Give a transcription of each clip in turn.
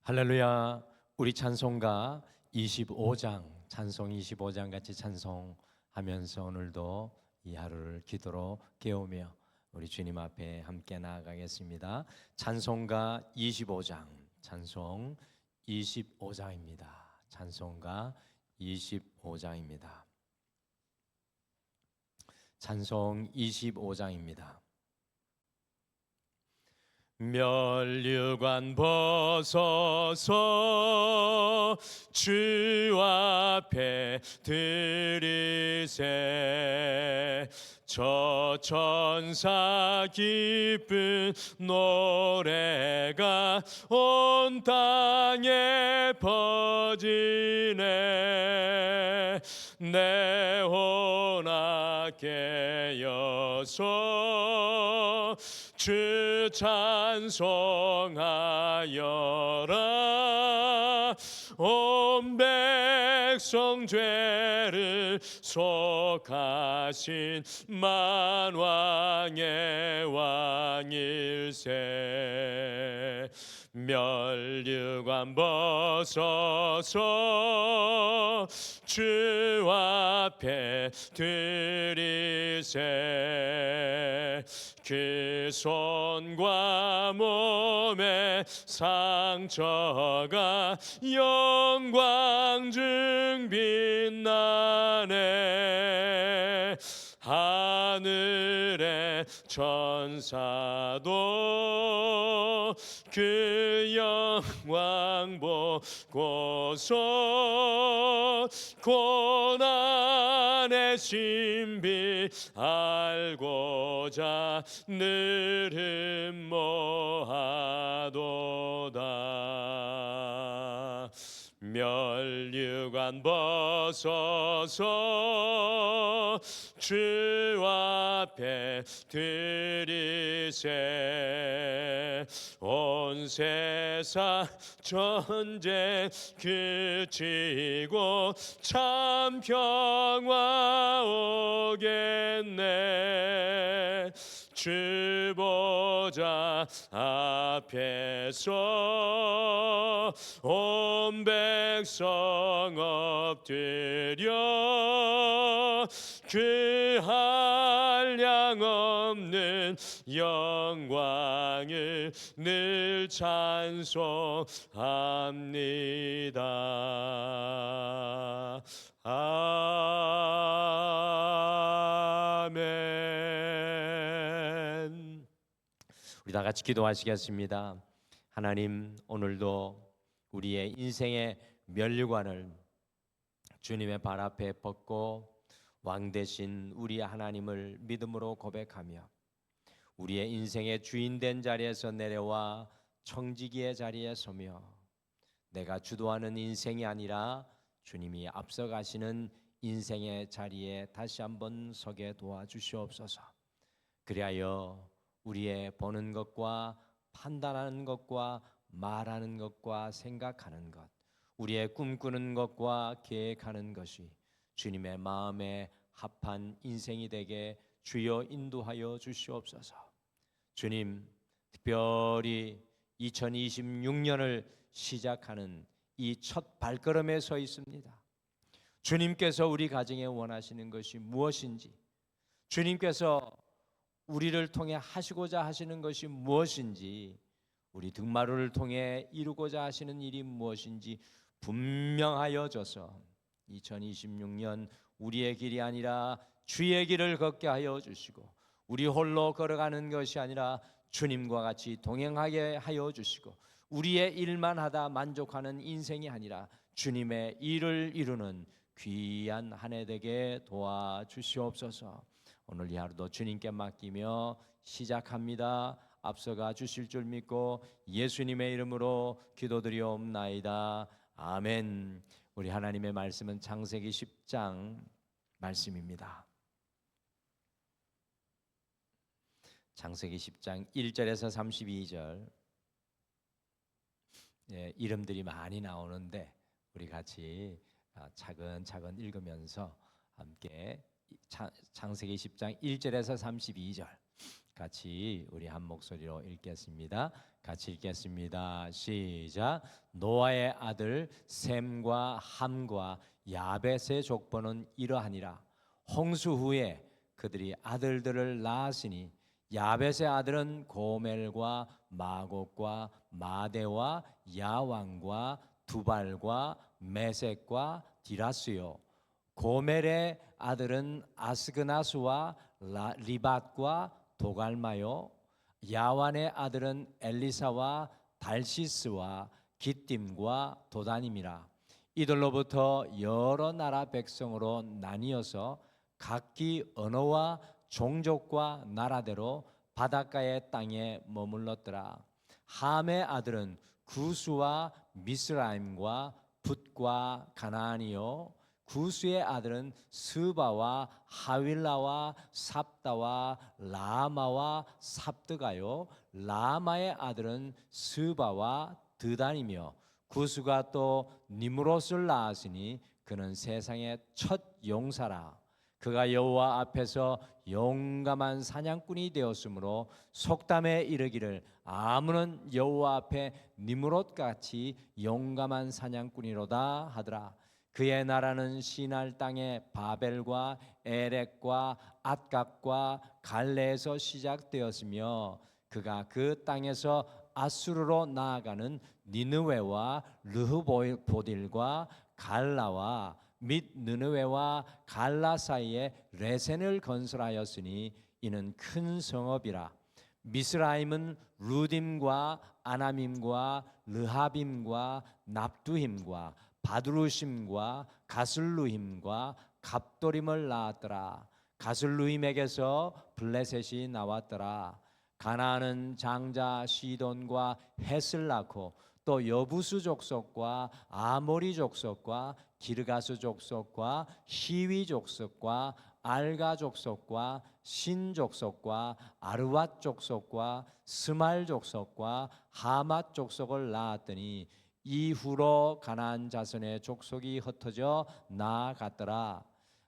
할렐루야. 우리 찬송가 25장, 찬송 25장 같이 찬송하면서 오늘도 이 하루를 기도로 깨우며 우리 주님 앞에 함께 나아가겠습니다. 찬송가 25장, 찬송 25장입니다. 찬송가 25장입니다. 찬송 25장입니다. 면류관 벗어서 주 앞에 드리세. 저 천사 기쁜 노래가 온 땅에 퍼지네. 내 혼아 깨어서 주 찬송하여라. 온 백성 죄를 속하신 만왕의 왕일세. 면류관 벗어서 주 앞에 드리세. 그 손과 몸의 상처가 영광 중 빛나네. 하늘의 천사도 그 영광 보고서 고난의 신비 알고자 늘 흠모하도다. 면류관 벗어서 주 앞에 드리세. 온 세상 전쟁 그치고 참 평화 오겠네. 주 보좌 앞에서 온 백성 엎드려 그 한량 없는 영광을 늘 찬송합니다. 아멘. 우리 다 같이 기도하시겠습니다. 하나님, 오늘도 우리의 인생의 면류관을 주님의 발 앞에 벗고 왕 대신 우리 하나님을 믿음으로 고백하며 우리의 인생의 주인 된 자리에서 내려와 청지기의 자리에 서며 내가 주도하는 인생이 아니라 주님이 앞서가시는 인생의 자리에 다시 한번 서게 도와주시옵소서. 그리하여 우리의 보는 것과 판단하는 것과 말하는 것과 생각하는 것, 우리의 꿈꾸는 것과 계획하는 것이 주님의 마음에 합한 인생이 되게 주여 인도하여 주시옵소서. 주님, 특별히 2026년을 시작하는 이 첫 발걸음에 서 있습니다. 주님께서 우리 가정에 원하시는 것이 무엇인지, 주님께서 우리를 통해 하시고자 하시는 것이 무엇인지, 우리 등마루를 통해 이루고자 하시는 일이 무엇인지 분명하여져서 2026년 우리의 길이 아니라 주의 길을 걷게 하여 주시고, 우리 홀로 걸어가는 것이 아니라 주님과 같이 동행하게 하여 주시고, 우리의 일만 하다 만족하는 인생이 아니라 주님의 일을 이루는 귀한 한 해 되게 도와주시옵소서. 오늘 이 하루도 주님께 맡기며 시작합니다. 앞서가 주실 줄 믿고 예수님의 이름으로 기도드리옵나이다. 아멘. 우리 하나님의 말씀은 창세기 10장 말씀입니다. 창세기 10장 1절에서 32절. 이름들이 많이 나오는데 우리 같이 차근차근 읽으면서 함께 창세기 10장 1절에서 32절 같이 우리 한 목소리로 읽겠습니다. 같이 읽겠습니다. 시작. 노아의 아들 셈과 함과 야벳의 족보는 이러하니라. 홍수 후에 그들이 아들들을 낳았으니 야벳의 아들은 고멜과 마곡과 마대와 야왕과 두발과 메섹과 디라스요. 고멜의 아들은 아스그나스와 리밧과 도갈마요. 야완의 아들은 엘리사와 달시스와 기띔과 도다님이라. 이들로부터 여러 나라 백성으로 나뉘어서 각기 언어와 종족과 나라대로 바닷가의 땅에 머물렀더라. 함의 아들은 구스와 미스라임과 붓과 가나안이요. 구스의 아들은 스바와 하윌라와 삽다와 라마와 삽드가요. 라마의 아들은 스바와 드단이며 구스가 또 니므롯을 낳았으니 그는 세상의 첫 용사라. 그가 여호와 앞에서 용감한 사냥꾼이 되었으므로 속담에 이르기를 아무는 여호와 앞에 니므롯같이 용감한 사냥꾼이로다 하더라. 그의 나라는 시날 땅의 바벨과 에렉과 앗갓과 갈레에서 시작되었으며 그가 그 땅에서 아수르로 나아가는 니느웨와 르흐보딜과 갈라와 및 느느웨와 갈라 사이에 레센을 건설하였으니 이는 큰 성읍이라. 미스라임은 루딤과 아나밈과 르하빔과 납두힘과 바두루심과 가슬루힘과 갑도림을 낳았더라. 가슬루힘에게서 블레셋이 나왔더라. 가나안은 장자 시돈과 헷을 낳고 또 여부수 족속과 아모리 족속과 기르가스 족속과 히위 족속과 알가 족속과 신 족속과 아르왓 족속과 스말 족속과 하맛 족속을 낳았더니 이후로 가나안 자손의 족속이 흩어져 나아갔더라.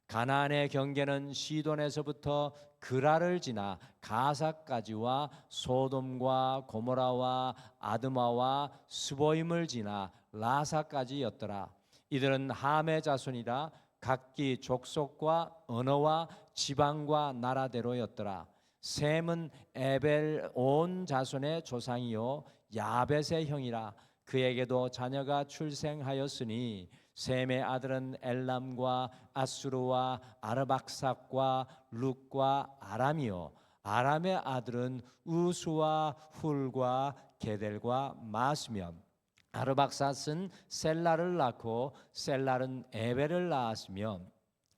가나안의 경계는 시돈에서부터 그라를 지나 가사까지와 소돔과 고모라와 아드마와 스보임을 지나 라사까지였더라. 이들은 함의 자손이라 각기 족속과 언어와 지방과 나라대로였더라. 셈은 에벨 온 자손의 조상이요 야벳의 형이라. 그에게도 자녀가 출생하였으니 셈의 아들은 엘람과 아수르와 아르박삭과 룩과 아람이요 아람의 아들은 우수와 훌과 게델과 마스며 아르박삭은 셀라를 낳고 셀라는 에벨을 낳았으며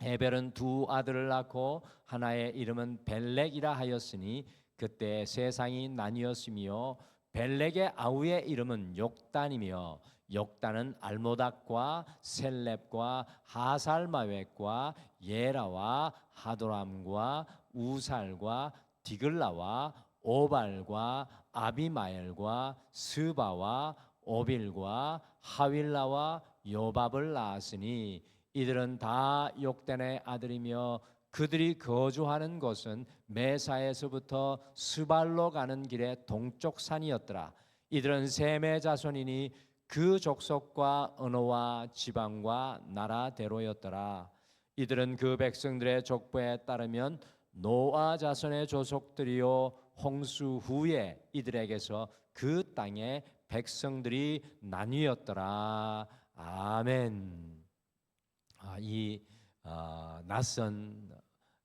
에벨은 두 아들을 낳고 하나의 이름은 벨렉이라 하였으니 그때 세상이 나뉘었으며 벨렉의 아우의 이름은 욕단이며 욕단은 알모닥과 셀렙과 하살마웻과 예라와 하도람과 우살과 디글라와 오발과 아비마엘과 스바와 오빌과 하윌라와 요밥을 낳았으니 이들은 다 욕단의 아들이며 그들이 거주하는 곳은 메사에서부터 스발로 가는 길의 동쪽 산이었더라. 이들은 셈의 자손이니 그 족속과 언어와 지방과 나라대로였더라. 이들은 그 백성들의 족보에 따르면 노아 자손의 조속들이요 홍수 후에 이들에게서 그 땅의 백성들이 나뉘었더라. 아멘. 이 낯선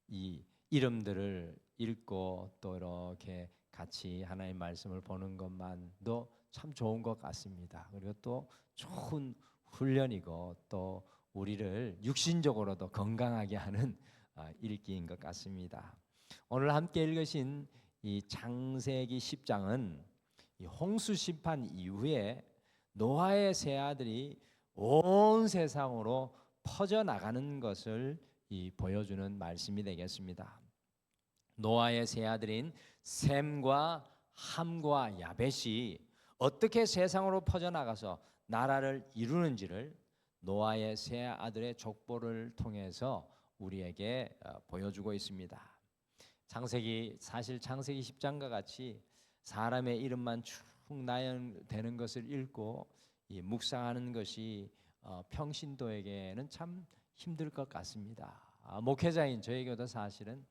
이 이름들을 읽고 또 이렇게 같이 하나님의 말씀을 보는 것만도 참 좋은 것 같습니다. 그리고 또 좋은 훈련이고 또 우리를 육신적으로도 건강하게 하는 읽기인 것 같습니다. 오늘 함께 읽으신 이 창세기 10장은 이 홍수 심판 이후에 노아의 세 아들이 온 세상으로 퍼져 나가는 것을 보여주는 말씀이 되겠습니다. 노아의 세 아들인 셈과 함과 야벳이 어떻게 세상으로 퍼져 나가서 나라를 이루는지를 노아의 세 아들의 족보를 통해서 우리에게 보여주고 있습니다. 사실 창세기 10장과 같이 사람의 이름만 쭉 일풍나연되는 것을 읽고 이 묵상하는 것이 평신도에게는 참 힘들 것 같습니다. 목회자인 저에게도 사실은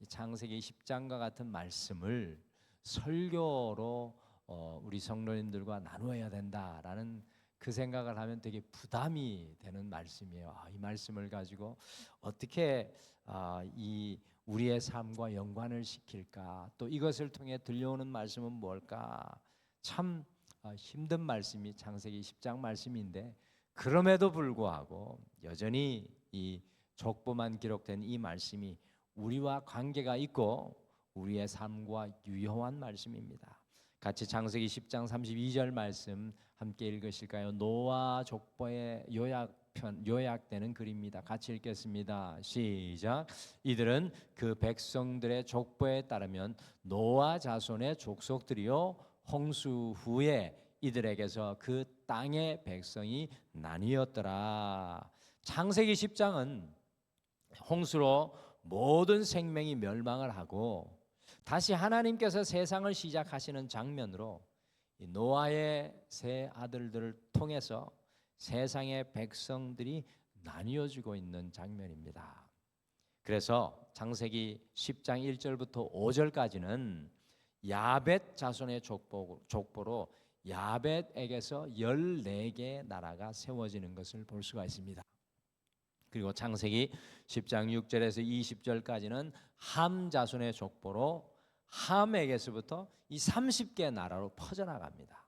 창세기 10장과 같은 말씀을 설교로 우리 성도님들과 나누어야 된다라는 그 생각을 하면 되게 부담이 되는 말씀이에요. 이 말씀을 가지고 어떻게 이 우리의 삶과 연관을 시킬까? 또 이것을 통해 들려오는 말씀은 뭘까? 참 힘든 말씀이 창세기 10장 말씀인데 그럼에도 불구하고 여전히 이 족보만 기록된 이 말씀이 우리와 관계가 있고 우리의 삶과 유효한 말씀입니다. 같이 창세기 10장 32절 말씀 함께 읽으실까요? 노아 족보의 요약되는 글입니다. 같이 읽겠습니다. 시작. 이들은 그 백성들의 족보에 따르면 노아 자손의 족속들이요 홍수 후에 이들에게서 그 땅의 백성이 나뉘었더라. 창세기 10장은 홍수로 모든 생명이 멸망을 하고 다시 하나님께서 세상을 시작하시는 장면으로 노아의 세 아들들을 통해서 세상의 백성들이 나뉘어지고 있는 장면입니다. 그래서 창세기 10장 1절부터 5절까지는 야벳 자손의 족보로 야벳에게서 14개의 나라가 세워지는 것을 볼 수가 있습니다. 그리고 창세기 10장 6절에서 20절까지는 함 자손의 족보로 함에게서부터 이 30개 나라로 퍼져나갑니다.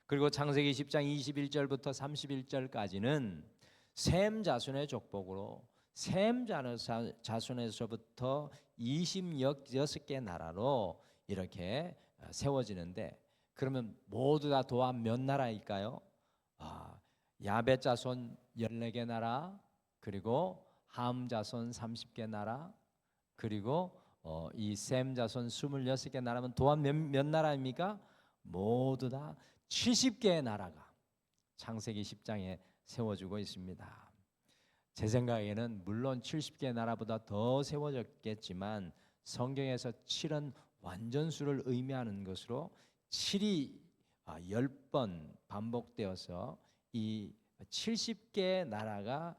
그리고 창세기 10장 21절부터 31절까지는 셈 자손의 족보로 셈 자손에서부터 26개 나라로 이렇게 세워지는데 그러면 모두 다 도합 몇 나라일까요? 야벳 자손 14개 나라, 그리고 함 자손 30개 나라, 그리고 이 셈 자손 26개 나라면 도합 몇 나라입니까? 모두 다 70개의 나라가 창세기 10장에 세워지고 있습니다. 제 생각에는 물론 70개 나라보다 더 세워졌겠지만 성경에서 7은 완전수를 의미하는 것으로 7이 10번 반복되어서 이 70개의 나라가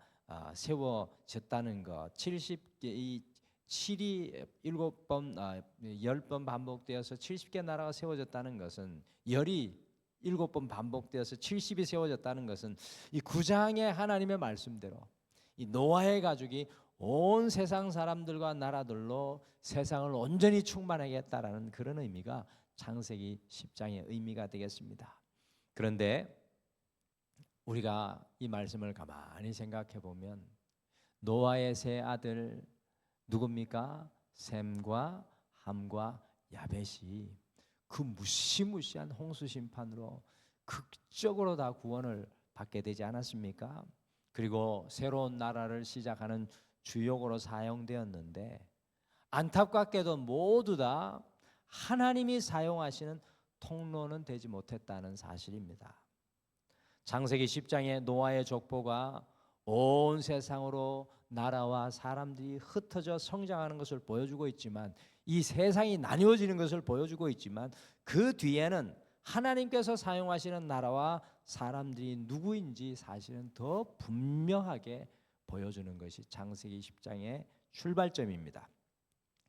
세워졌다는 것, 70개 이 7이 10번 반복되어서 70개 나라가 세워졌다는 것은 열이 7번 반복되어서 70이 세워졌다는 것은 이 9장의 하나님의 말씀대로 이 노아의 가족이 온 세상 사람들과 나라들로 세상을 온전히 충만하겠다라는 그런 의미가 창세기 10장의 의미가 되겠습니다. 그런데 우리가 이 말씀을 가만히 생각해 보면 노아의 세 아들 누굽니까? 셈과 함과 야벳이 그 무시무시한 홍수 심판으로 극적으로 다 구원을 받게 되지 않았습니까? 그리고 새로운 나라를 시작하는 주역으로 사용되었는데 안타깝게도 모두 다 하나님이 사용하시는 통로는 되지 못했다는 사실입니다. 창세기 10장의 노아의 족보가 온 세상으로 나라와 사람들이 흩어져 성장하는 것을 보여주고 있지만 이 세상이 나뉘어지는 것을 보여주고 있지만 그 뒤에는 하나님께서 사용하시는 나라와 사람들이 누구인지 사실은 더 분명하게 보여주는 것이 창세기 10장의 출발점입니다.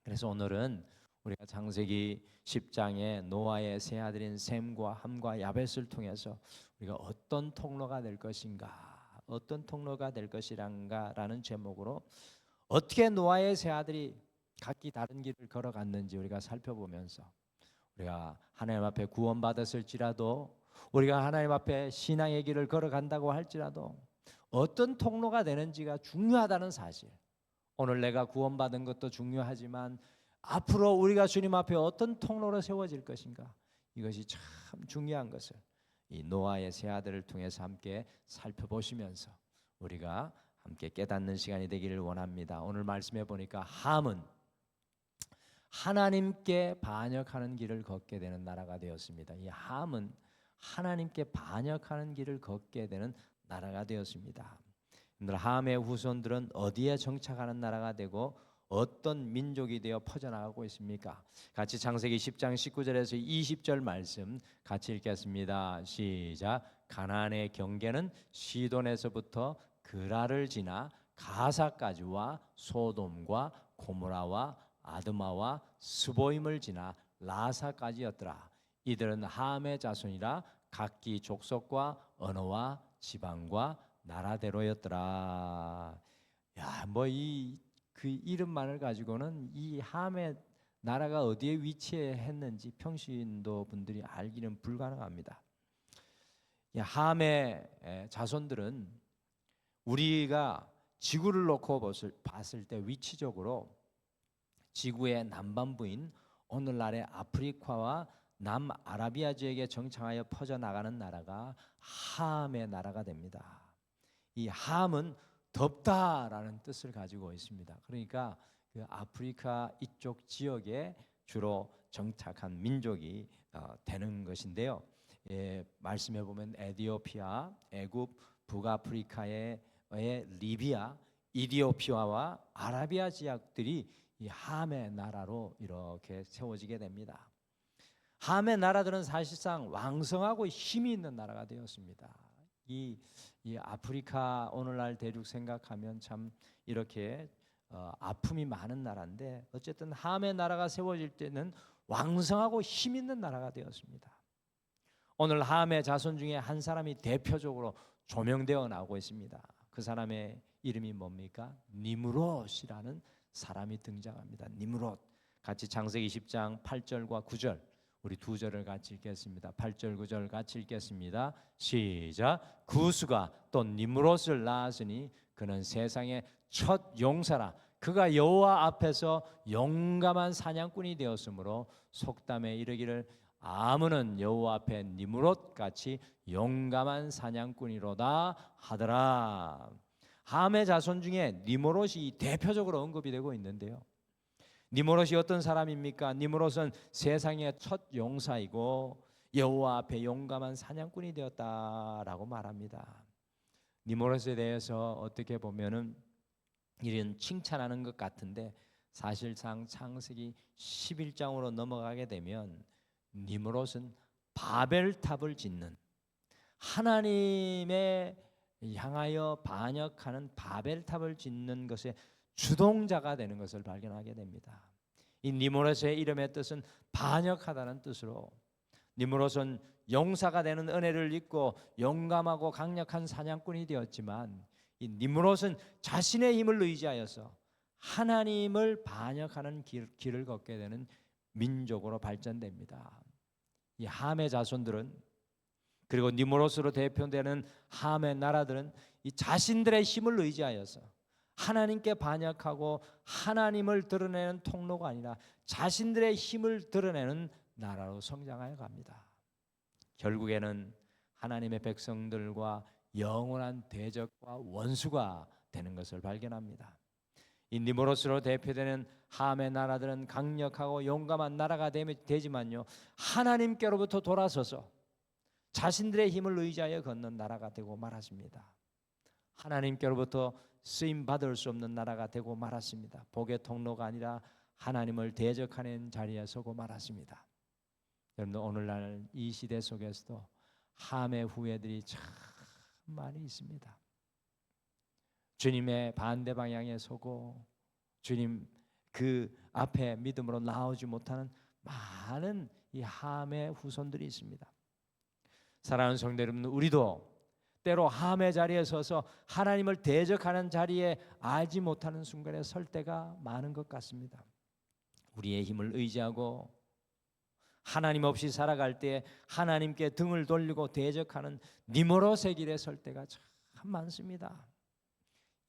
그래서 오늘은 우리가 창세기 10장의 노아의 세 아들인 셈과 함과 야벳을 통해서 우리가 어떤 통로가 될 것인가, 어떤 통로가 될 것이란가라는 제목으로 어떻게 노아의 세 아들이 각기 다른 길을 걸어갔는지 우리가 살펴보면서 우리가 하나님 앞에 구원받았을지라도 우리가 하나님 앞에 신앙의 길을 걸어간다고 할지라도 어떤 통로가 되는지가 중요하다는 사실, 오늘 내가 구원받은 것도 중요하지만 앞으로 우리가 주님 앞에 어떤 통로로 세워질 것인가, 이것이 참 중요한 것을 이 노아의 세 아들을 통해서 함께 살펴보시면서 우리가 함께 깨닫는 시간이 되기를 원합니다. 오늘 말씀해 보니까 함은 하나님께 반역하는 길을 걷게 되는 나라가 되었습니다. 이 함은 하나님께 반역하는 길을 걷게 되는 나라가 되었습니다. 함의 후손들은 어디에 정착하는 나라가 되고 어떤 민족이 되어 퍼져나가고 있습니까? 같이 창세기 10장 19절에서 20절 말씀 같이 읽겠습니다. 시작. 가나안의 경계는 시돈에서부터 그라를 지나 가사까지와 소돔과 고모라와 아드마와 스보임을 지나 라사까지였더라. 이들은 함의 자손이라 각기 족속과 언어와 지방과 나라대로였더라. 야, 뭐 이 그 이름만을 가지고는 이 함의 나라가 어디에 위치했는지 평신도 분들이 알기는 불가능합니다. 이 함의 자손들은 우리가 지구를 놓고 봤을 때 위치적으로 지구의 남반부인 오늘날의 아프리카와 남아라비아 지역에 정착하여 퍼져나가는 나라가 함의 나라가 됩니다. 이 함은 덥다라는 뜻을 가지고 있습니다. 그러니까 그 아프리카 이쪽 지역에 주로 정착한 민족이 되는 것인데요. 말씀해 보면 에티오피아, 애굽, 북아프리카의 리비아, 이디오피아와 아라비아 지역들이 이 함의 나라로 이렇게 세워지게 됩니다. 함의 나라들은 사실상 왕성하고 힘이 있는 나라가 되었습니다. 이 아프리카 오늘날 대륙 생각하면 참 이렇게 아픔이 많은 나라인데 어쨌든 함의 나라가 세워질 때는 왕성하고 힘 있는 나라가 되었습니다. 오늘 함의 자손 중에 한 사람이 대표적으로 조명되어 나오고 있습니다. 그 사람의 이름이 뭡니까? 니므롯이라는 사람이 등장합니다. 니므롯. 같이 창세기 10장 8절과 9절 우리 두 절을 같이 읽겠습니다. 8절 9절 같이 읽겠습니다. 시작. 구스가 또 니므롯을 낳았으니 그는 세상의 첫 용사라. 그가 여호와 앞에서 용감한 사냥꾼이 되었으므로 속담에 이르기를 아문은 여호와 앞에 니므롯 같이 용감한 사냥꾼이로다 하더라. 함의 자손 중에 니므롯이 대표적으로 언급이 되고 있는데요. 니므롯이 어떤 사람입니까? 니므롯은 세상의 첫 용사이고 여호와 앞에 용감한 사냥꾼이 되었다라고 말합니다. 니므롯에 대해서 어떻게 보면은 이런 칭찬하는 것 같은데 사실상 창세기 11장으로 넘어가게 되면 니므롯은 바벨탑을 짓는 하나님의 향하여 반역하는 바벨탑을 짓는 것에 주동자가 되는 것을 발견하게 됩니다. 이 니므롯의 이름의 뜻은 반역하다는 뜻으로 니므롯은 용사가 되는 은혜를 입고 용감하고 강력한 사냥꾼이 되었지만 이 니므롯은 자신의 힘을 의지하여서 하나님을 반역하는 길을 걷게 되는 민족으로 발전됩니다. 이 함의 자손들은 그리고 니므롯으로 대표되는 함의 나라들은 이 자신들의 힘을 의지하여서 하나님께 반역하고 하나님을 드러내는 통로가 아니라 자신들의 힘을 드러내는 나라로 성장하여 갑니다. 결국에는 하나님의 백성들과 영원한 대적과 원수가 되는 것을 발견합니다. 이 니므롯으로 대표되는 함의 나라들은 강력하고 용감한 나라가 되지만요, 하나님께로부터 돌아서서 자신들의 힘을 의지하여 걷는 나라가 되고 말았습니다. 하나님께로부터 쓰임 받을 수 없는 나라가 되고 말았습니다. 복의 통로가 아니라 하나님을 대적하는 자리에 서고 말았습니다. 여러분들 오늘날 이 시대 속에서도 함의 후예들이 참 많이 있습니다. 주님의 반대 방향에 서고 주님 그 앞에 믿음으로 나오지 못하는 많은 이 함의 후손들이 있습니다. 사랑하는 성도 여러분, 우리도 때로 함의 자리에 서서 하나님을 대적하는 자리에 알지 못하는 순간에 설 때가 많은 것 같습니다. 우리의 힘을 의지하고 하나님 없이 살아갈 때 하나님께 등을 돌리고 대적하는 니므롯의 길에 설 때가 참 많습니다.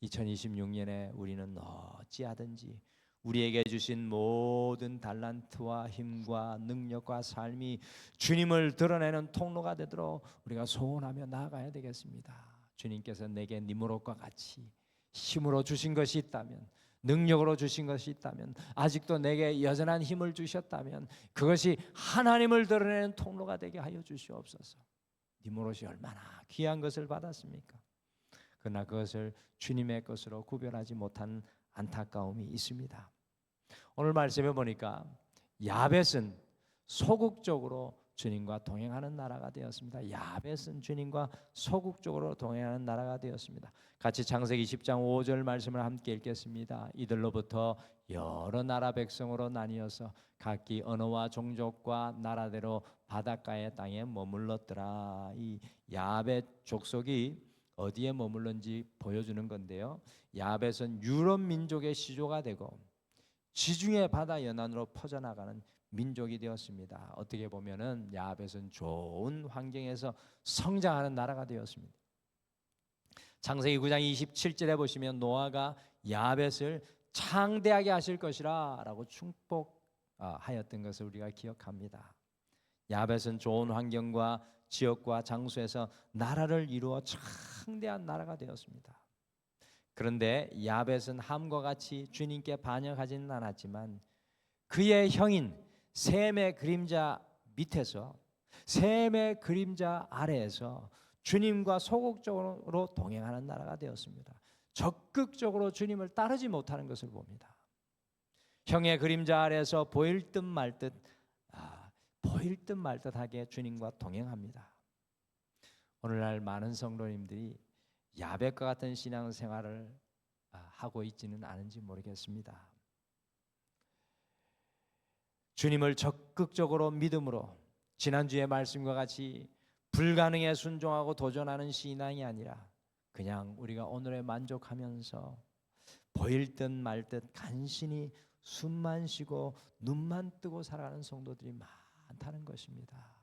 2026년에 우리는 어찌하든지 우리에게 주신 모든 달란트와 힘과 능력과 삶이 주님을 드러내는 통로가 되도록 우리가 소원하며 나아가야 되겠습니다. 주님께서 내게 니므롯과 같이 힘으로 주신 것이 있다면, 능력으로 주신 것이 있다면, 아직도 내게 여전한 힘을 주셨다면 그것이 하나님을 드러내는 통로가 되게 하여 주시옵소서. 니므롯이 얼마나 귀한 것을 받았습니까? 그러나 그것을 주님의 것으로 구별하지 못한 안타까움이 있습니다. 오늘 말씀해 보니까 야벳은 소극적으로 주님과 동행하는 나라가 되었습니다. 야벳은 주님과 소극적으로 동행하는 나라가 되었습니다. 같이 창세기 10장 5절 말씀을 함께 읽겠습니다. 이들로부터 여러 나라 백성으로 나뉘어서 각기 언어와 종족과 나라대로 바닷가의 땅에 머물렀더라. 이 야벳 족속이 어디에 머물렀는지 보여주는 건데요. 야벳은 유럽 민족의 시조가 되고 지중해 바다 연안으로 퍼져나가는 민족이 되었습니다. 어떻게 보면은 야벳은 좋은 환경에서 성장하는 나라가 되었습니다. 창세기 9장 27절에 보시면 노아가 야벳을 창대하게 하실 것이라 라고 축복하였던 것을 우리가 기억합니다. 야벳은 좋은 환경과 지역과 장소에서 나라를 이루어 창대한 나라가 되었습니다. 그런데 야벳은 함과 같이 주님께 반역하지는 않았지만 그의 형인 셈의 그림자 밑에서, 셈의 그림자 아래에서 주님과 소극적으로 동행하는 나라가 되었습니다. 적극적으로 주님을 따르지 못하는 것을 봅니다. 형의 그림자 아래에서 보일 듯 말 듯 하게 주님과 동행합니다. 오늘날 많은 성도님들이 야벳과 같은 신앙생활을 하고 있지는 않은지 모르겠습니다. 주님을 적극적으로 믿음으로 지난주의 말씀과 같이 불가능에 순종하고 도전하는 신앙이 아니라 그냥 우리가 오늘에 만족하면서 보일 듯 말 듯 간신히 숨만 쉬고 눈만 뜨고 살아가는 성도들이 많다는 것입니다.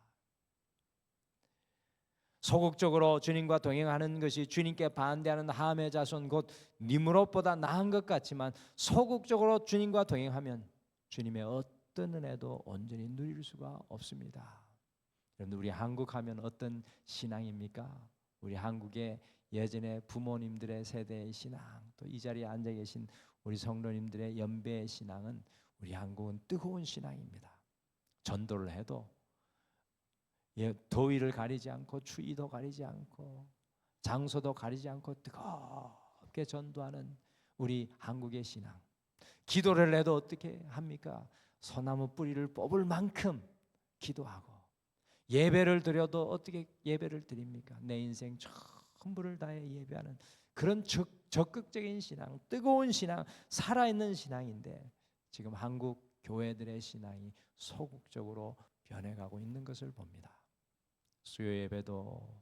소극적으로 주님과 동행하는 것이 주님께 반대하는 함의 자손 곧 니므롯보다 나은 것 같지만 소극적으로 주님과 동행하면 주님의 어떤 은혜도 온전히 누릴 수가 없습니다. 여러분, 우리 한국 하면 어떤 신앙입니까? 우리 한국의 예전에 부모님들의 세대의 신앙, 또 이 자리에 앉아 계신 우리 성도님들의 연배의 신앙은, 우리 한국은 뜨거운 신앙입니다. 전도를 해도 더위를 가리지 않고 추위도 가리지 않고 장소도 가리지 않고 뜨겁게 전도하는 우리 한국의 신앙. 기도를 해도 어떻게 합니까? 소나무 뿌리를 뽑을 만큼 기도하고, 예배를 드려도 어떻게 예배를 드립니까? 내 인생 전부를 다해 예배하는 그런 적극적인 신앙, 뜨거운 신앙, 살아있는 신앙인데 지금 한국 교회들의 신앙이 소극적으로 변해가고 있는 것을 봅니다. 수요 예배도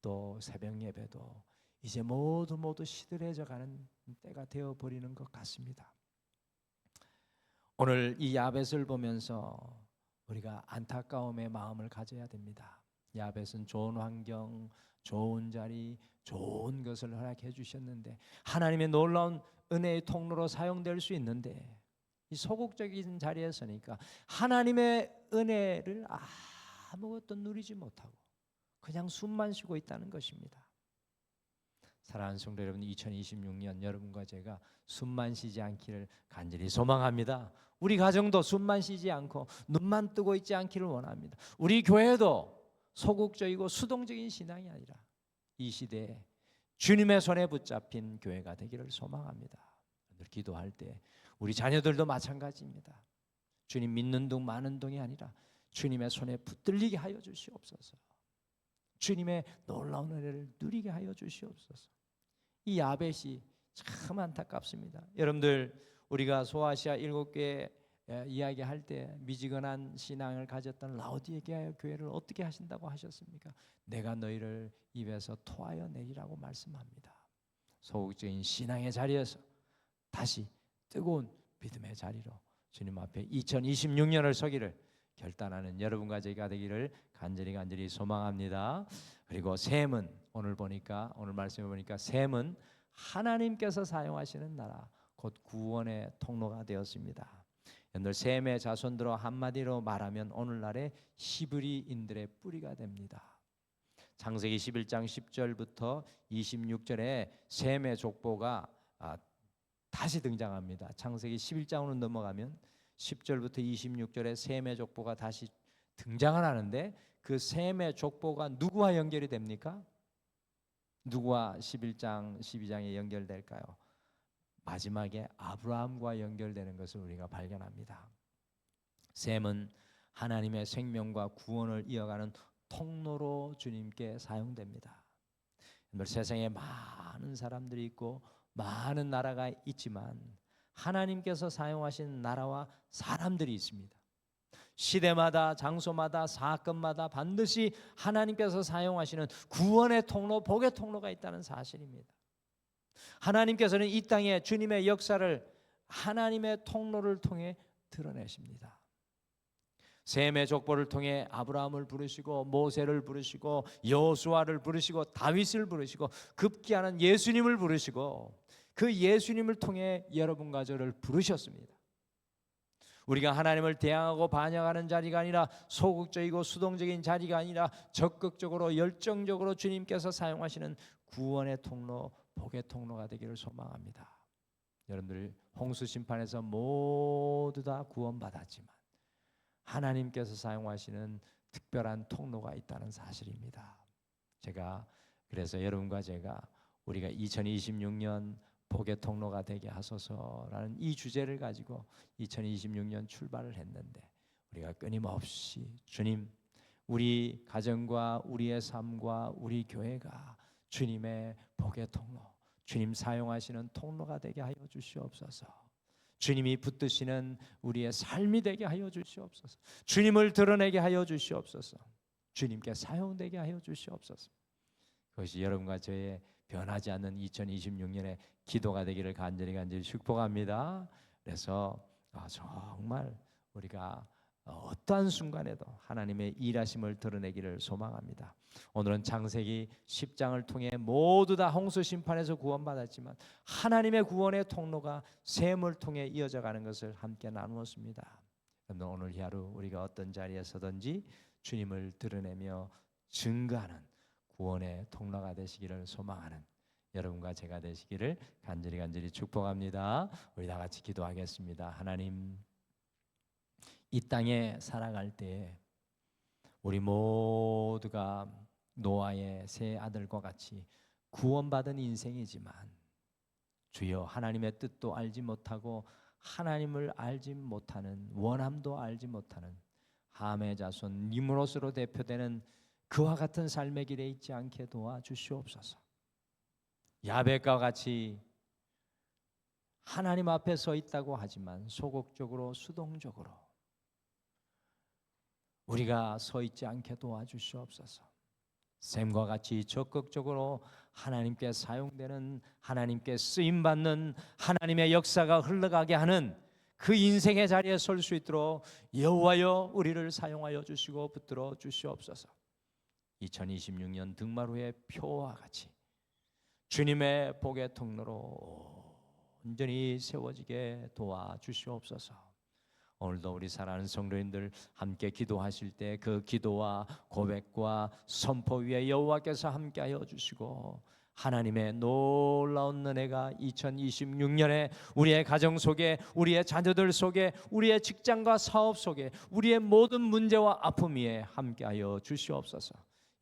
또 새벽 예배도 이제 모두 시들해져 가는 때가 되어버리는 것 같습니다. 오늘 이 야벳을 보면서 우리가 안타까움의 마음을 가져야 됩니다. 야벳은 좋은 환경, 좋은 자리, 좋은 것을 허락해 주셨는데, 하나님의 놀라운 은혜의 통로로 사용될 수 있는데, 이 소극적인 자리에 서니까 하나님의 은혜를 아무것도 누리지 못하고 그냥 숨만 쉬고 있다는 것입니다. 사랑하는 성도 여러분, 2026년 여러분과 제가 숨만 쉬지 않기를 간절히 소망합니다. 우리 가정도 숨만 쉬지 않고 눈만 뜨고 있지 않기를 원합니다. 우리 교회도 소극적이고 수동적인 신앙이 아니라 이 시대에 주님의 손에 붙잡힌 교회가 되기를 소망합니다. 오늘 기도할 때 우리 자녀들도 마찬가지입니다. 주님 믿는 둥 마는 둥이 아니라 주님의 손에 붙들리게 하여 주시옵소서. 주님의 놀라운 은혜를 누리게 하여 주시옵소서. 이 야벳이 참 안타깝습니다. 여러분들, 우리가 소아시아 7교회 이야기할 때 미지근한 신앙을 가졌던 라오디게아 교회를 어떻게 하신다고 하셨습니까? 내가 너희를 입에서 토하여 내리라고 말씀합니다. 소극적인 신앙의 자리에서 다시 뜨거운 믿음의 자리로 주님 앞에 2026년을 서기를 결단하는 여러분과 제가 되기를 간절히 소망합니다. 그리고 셈은 오늘 말씀해 보니까 셈은 하나님께서 사용하시는 나라, 곧 구원의 통로가 되었습니다. 옛날 셈의 자손들로 한마디로 말하면 오늘날의 히브리인들의 뿌리가 됩니다. 창세기 11장 10절부터 26절에 셈의 족보가 다시 등장합니다. 창세기 11장으로 넘어가면 10절부터 26절에 셈의 족보가 다시 등장을 하는데, 그 셈의 족보가 누구와 연결이 됩니까? 누구와 11장, 12장에 연결될까요? 마지막에 아브라함과 연결되는 것을 우리가 발견합니다. 셈은 하나님의 생명과 구원을 이어가는 통로로 주님께 사용됩니다. 세상에 많은 사람들이 있고 많은 나라가 있지만 하나님께서 사용하신 나라와 사람들이 있습니다. 시대마다 장소마다 사건마다 반드시 하나님께서 사용하시는 구원의 통로, 복의 통로가 있다는 사실입니다. 하나님께서는 이 땅에 주님의 역사를 하나님의 통로를 통해 드러내십니다. 셈의 족보를 통해 아브라함을 부르시고 모세를 부르시고 여호수아를 부르시고 다윗을 부르시고 급기야는 예수님을 부르시고 그 예수님을 통해 여러분과 저를 부르셨습니다. 우리가 하나님을 대항하고 반역하는 자리가 아니라 소극적이고 수동적인 자리가 아니라 적극적으로 열정적으로 주님께서 사용하시는 구원의 통로, 복의 통로가 되기를 소망합니다. 여러분들 홍수 심판에서 모두 다 구원받았지만 하나님께서 사용하시는 특별한 통로가 있다는 사실입니다. 제가 그래서 여러분과 제가 우리가 2026년 복의 통로가 되게 하소서라는 이 주제를 가지고 2026년 출발을 했는데 우리가 끊임없이 주님, 우리 가정과 우리의 삶과 우리 교회가 주님의 복의 통로, 주님 사용하시는 통로가 되게 하여 주시옵소서. 주님이 붙드시는 우리의 삶이 되게 하여 주시옵소서. 주님을 드러내게 하여 주시옵소서. 주님께 사용되게 하여 주시옵소서. 그것이 여러분과 저의 변하지 않는 2026년의 기도가 되기를 간절히 축복합니다. 그래서 정말 우리가 어떠한 순간에도 하나님의 일하심을 드러내기를 소망합니다. 오늘은 창세기 10장을 통해 모두 다 홍수 심판에서 구원받았지만 하나님의 구원의 통로가 셈을 통해 이어져 가는 것을 함께 나누었습니다. 오늘 이 하루 우리가 어떤 자리에 서든지 주님을 드러내며 증거하는 구원의 통로가 되시기를 소망하는 여러분과 제가 되시기를 간절히 축복합니다. 우리 다 같이 기도하겠습니다. 하나님, 이 땅에 살아갈 때 우리 모두가 노아의 세 아들과 같이 구원받은 인생이지만 주여 하나님의 뜻도 알지 못하고 하나님을 알지 못하는 원함도 알지 못하는 함의 자손 니므롯으로 대표되는 그와 같은 삶의 길에 있지 않게 도와주시옵소서. 야벳과 같이 하나님 앞에 서 있다고 하지만 소극적으로 수동적으로 우리가 서 있지 않게 도와주시옵소서. 셈과 같이 적극적으로 하나님께 사용되는, 하나님께 쓰임받는 하나님의 역사가 흘러가게 하는 그 인생의 자리에 설 수 있도록 여호와여 우리를 사용하여 주시고 붙들어 주시옵소서. 2026년 등마루의 표와 같이 주님의 복의 통로로 온전히 세워지게 도와주시옵소서. 오늘도 우리 사랑하는 성도님들 함께 기도하실 때 그 기도와 고백과 선포 위에 여호와께서 함께하여 주시고 하나님의 놀라운 은혜가 2026년에 우리의 가정 속에, 우리의 자녀들 속에, 우리의 직장과 사업 속에, 우리의 모든 문제와 아픔 위에 함께하여 주시옵소서.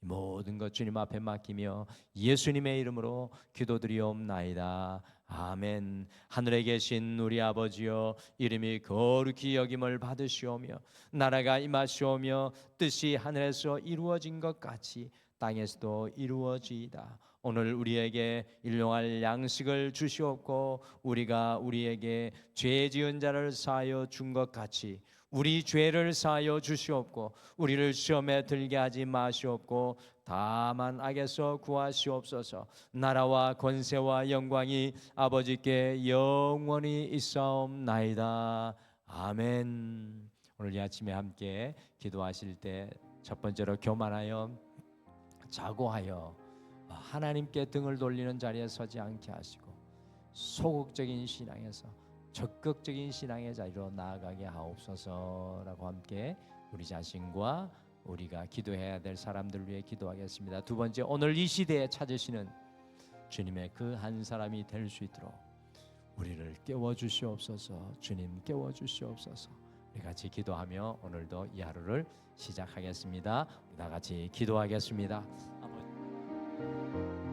모든 것 주님 앞에 맡기며 예수님의 이름으로 기도드리옵나이다. 아멘. 하늘에 계신 우리 아버지여, 이름이 거룩히 여김을 받으시오며 나라가 임하시오며 뜻이 하늘에서 이루어진 것 같이 땅에서도 이루어지이다. 오늘 우리에게 일용할 양식을 주시옵고 우리가 우리에게 죄 지은 자를 사하여 준 것 같이 우리 죄를 사하여 주시옵고 우리를 시험에 들게 하지 마시옵고 다만 악에서 구하시옵소서. 나라와 권세와 영광이 아버지께 영원히 있사옵나이다. 아멘. 오늘 이 아침에 함께 기도하실 때 첫 번째로 교만하여 자고하여 하나님께 등을 돌리는 자리에 서지 않게 하시고 소극적인 신앙에서 적극적인 신앙의 자리로 나아가게 하옵소서라고 함께 우리 자신과 우리가 기도해야 될 사람들 위해 기도하겠습니다. 두 번째, 오늘 이 시대에 찾으시는 주님의 그 한 사람이 될 수 있도록 우리를 깨워주시옵소서. 주님 깨워주시옵소서. 우리 같이 기도하며 오늘도 이 하루를 시작하겠습니다. 우리 다 같이 기도하겠습니다. 아버지.